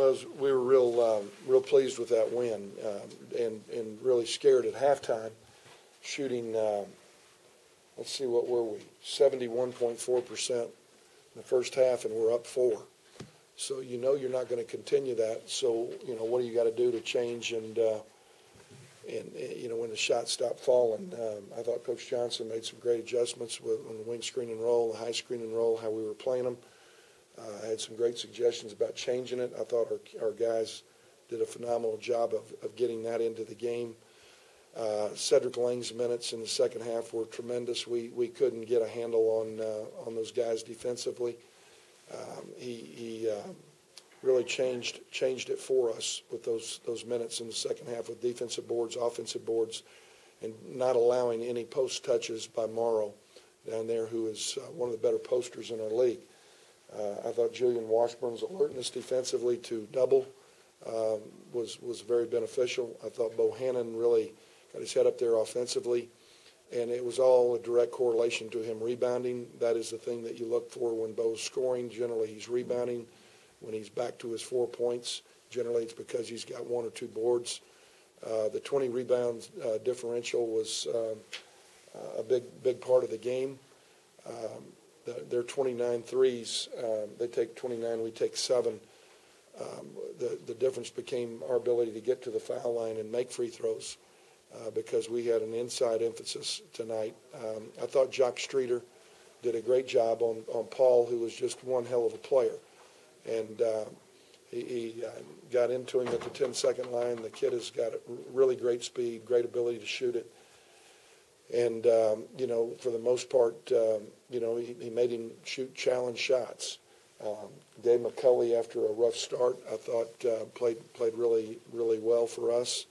Well, we were real pleased with that win, and really scared at halftime, shooting. Let's see, what were we? 71.4% in the first half, and we're up 4. So you're not going to continue that. So what do you got to do to change and when the shots stop falling? I thought Coach Johnson made some great adjustments on the wing screen and roll, the high screen and roll, how we were playing them. I had some great suggestions about changing it. I thought our guys did a phenomenal job of getting that into the game. Cedric Lang's minutes in the second half were tremendous. We couldn't get a handle on those guys defensively. He really changed it for us with those minutes in the second half with defensive boards, offensive boards, and not allowing any post touches by Morrow down there, who is one of the better posters in our league. I thought Julian Washburn's alertness defensively to double was very beneficial. I thought Bohannon really got his head up there offensively, and it was all a direct correlation to him rebounding. That is the thing that you look for when Bo's scoring. Generally, he's rebounding. When he's back to his 4 points, generally it's because he's got 1 or 2 boards. The 20 rebound differential was a big part of the game. Their 29 threes, they take 29, we take 7. The difference became our ability to get to the foul line and make free throws because we had an inside emphasis tonight. I thought Jock Streeter did a great job on Paul, who was just one hell of a player. And he got into him at the 10-second line. The kid has got really great speed, great ability to shoot it. And, for the most part, he made him shoot challenge shots. Dave McCulley, after a rough start, I thought played really, really well for us.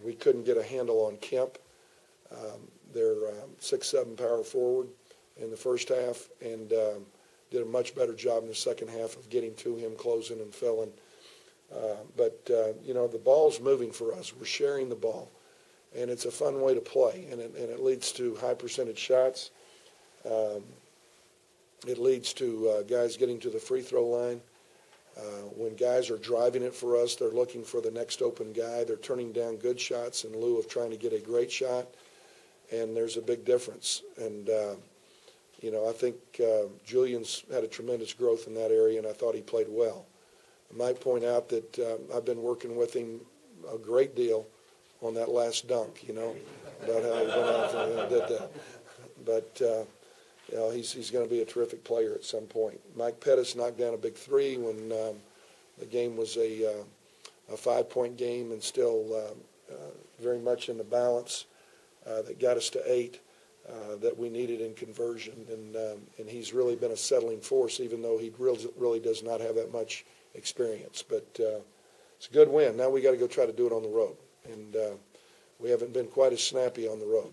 We couldn't get a handle on Kemp, their 6'7" power forward, in the first half, and did a much better job in the second half of getting to him, closing and filling. But the ball's moving for us. We're sharing the ball, and it's a fun way to play, and it leads to high percentage shots. It leads to guys getting to the free throw line. When guys are driving it for us, they're looking for the next open guy. They're turning down good shots in lieu of trying to get a great shot, and there's a big difference. And I think Julian's had a tremendous growth in that area, and I thought he played well. I might point out that I've been working with him a great deal on that last dunk, about how he went out and did that. But, he's going to be a terrific player at some point. Mike Pettis knocked down a big 3 when the game was a 5-point game and still very much in the balance that got us to 8. That we needed in conversion, and he's really been a settling force, even though he really does not have that much experience. But it's a good win. Now we got to go try to do it on the road, and we haven't been quite as snappy on the road,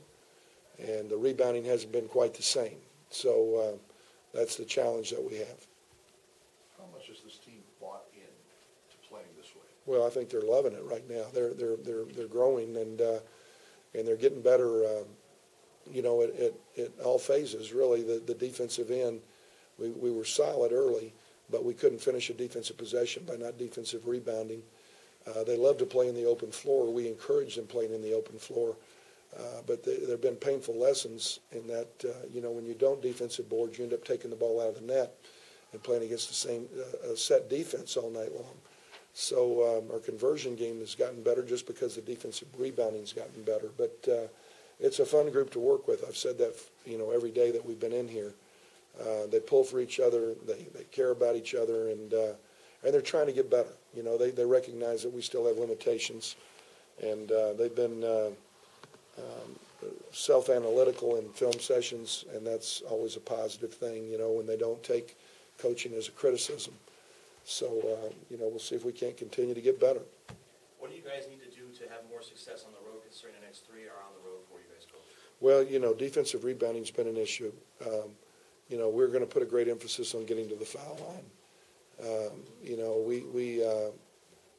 and the rebounding hasn't been quite the same. So that's the challenge that we have. How much has this team bought in to playing this way? Well, I think they're loving it right now. They're growing, and they're getting better. At all phases, really. The defensive end, we were solid early, but we couldn't finish a defensive possession by not defensive rebounding. They love to play in the open floor. We encourage them playing in the open floor. But there have been painful lessons in that, when you don't defensive board, you end up taking the ball out of the net and playing against the same set defense all night long. So our conversion game has gotten better just because the defensive rebounding has gotten better. But it's a fun group to work with. I've said that, every day that we've been in here. They pull for each other. They care about each other, and they're trying to get better. They recognize that we still have limitations, and they've been self-analytical in film sessions, and that's always a positive thing, when they don't take coaching as a criticism. So, we'll see if we can't continue to get better. What do you guys need to do to have more success on the road, considering the next 3 are on the road for you guys, Coach? Well, defensive rebounding's been an issue. We're going to put a great emphasis on getting to the foul line.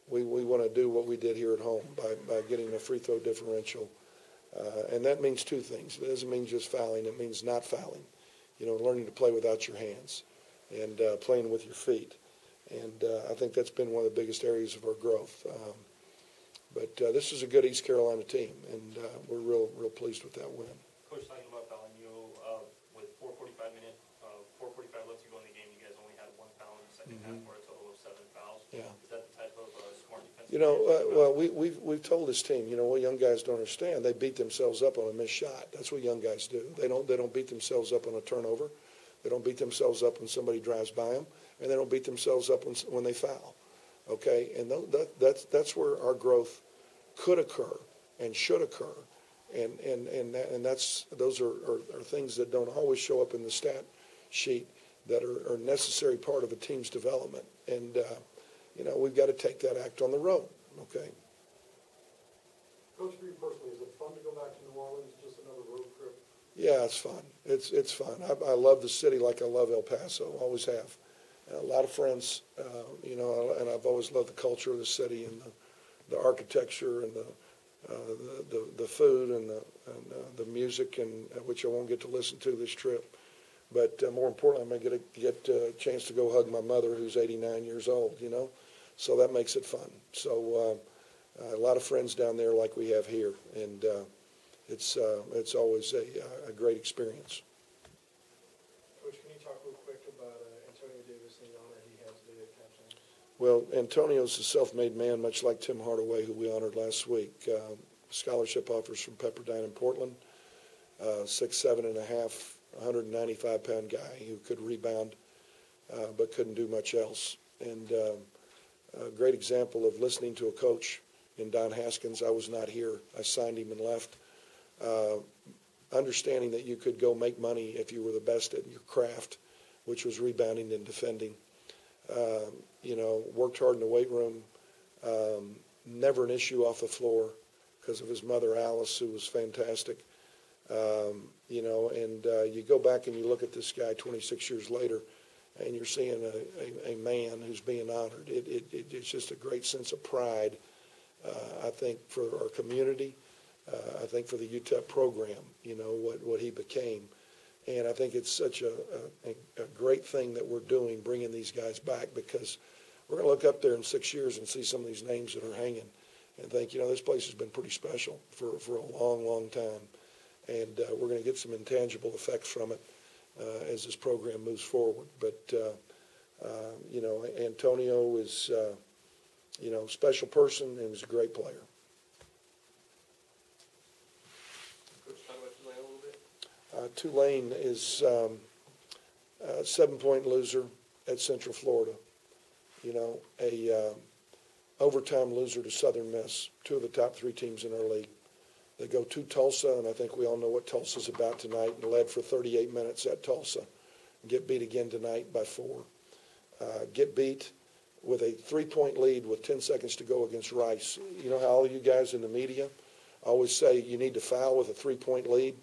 We want to do what we did here at home by getting a free throw differential. And that means 2 things. It doesn't mean just fouling. It means not fouling. Learning to play without your hands and playing with your feet. And I think that's been one of the biggest areas of our growth. But this is a good East Carolina team, and we're real pleased with that win. Coach, talking about fouling you, with 4:45 left to go in the game, you guys only had 1 foul in the second half for a total of 7 fouls. Yeah. Is that the type of smart defense? Well, we've told this team, what young guys don't understand, they beat themselves up on a missed shot. That's what young guys do. They don't beat themselves up on a turnover. They don't beat themselves up when somebody drives by them, and they don't beat themselves up when they foul. Okay, and that's where our growth could occur and should occur, and those are things that don't always show up in the stat sheet that are a necessary part of a team's development. And we've got to take that act on the road. Okay. Coach, for you personally, is it fun to go back to New Orleans? Just another road trip? Yeah, it's fun. It's fun. I love the city like I love El Paso. Always have. And a lot of friends, and I've always loved the culture of the city and the architecture and the food and the music, and which I won't get to listen to this trip. But more importantly, I'm going to get a chance to go hug my mother, who's 89 years old. So that makes it fun. So a lot of friends down there like we have here, and it's always a great experience. Coach, can you talk real quick about Antonio Davis and the honor he has today at captain? Well, Antonio's a self-made man, much like Tim Hardaway, who we honored last week. Scholarship offers from Pepperdine in Portland. 6'7.5", 195-pound guy who could rebound, but couldn't do much else. And a great example of listening to a coach in Don Haskins. I was not here. I signed him and left. Understanding that you could go make money if you were the best at your craft, which was rebounding and defending. Worked hard in the weight room. Never an issue off the floor because of his mother, Alice, who was fantastic. You go back and you look at this guy 26 years later, and you're seeing a man who's being honored. It's just a great sense of pride, I think, for our community. I think for the UTEP program, what he became. And I think it's such a great thing that we're doing, bringing these guys back, because we're going to look up there in 6 years and see some of these names that are hanging and think, this place has been pretty special for a long, long time. And we're going to get some intangible effects from it as this program moves forward. But, Antonio is, a special person and he's a great player. Coach, talk about Tulane a little bit. Tulane is a 7-point loser at Central Florida. A overtime loser to Southern Miss, 2 of the top 3 teams in our league. They go to Tulsa, and I think we all know what Tulsa's about tonight, and led for 38 minutes at Tulsa. Get beat again tonight by 4. Get beat with a 3-point lead with 10 seconds to go against Rice. You know how all you guys in the media always say you need to foul with a 3-point lead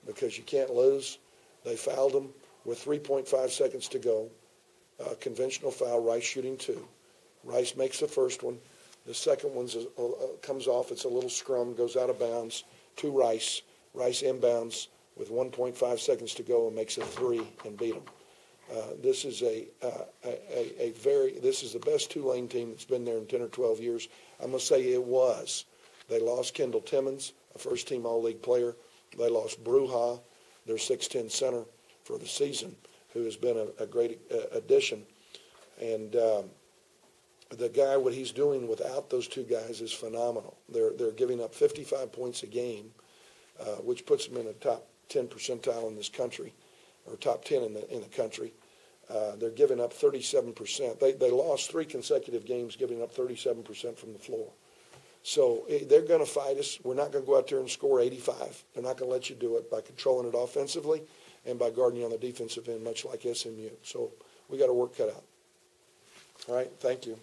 because you can't lose? They fouled them with 3.5 seconds to go. Conventional foul, Rice shooting 2. Rice makes the first one. The second one comes off. It's a little scrum, goes out of bounds to Rice. Rice inbounds with 1.5 seconds to go and makes a 3 and beat them. This is this is the best Tulane team that's been there in 10 or 12 years. I'm going to say it was. They lost Kendall Timmons, a first-team All-League player. They lost Bruja, their 6'10" center for the season, who has been a great addition. And the guy, what he's doing without those 2 guys is phenomenal. They're giving up 55 points a game, which puts them in the top 10 percentile in this country, or top 10 in the country. They're giving up 37%. They lost 3 consecutive games, giving up 37% from the floor. So they're going to fight us. We're not going to go out there and score 85. They're not going to let you do it by controlling it offensively and by guarding you on the defensive end, much like SMU. So we got our work cut out. All right, thank you.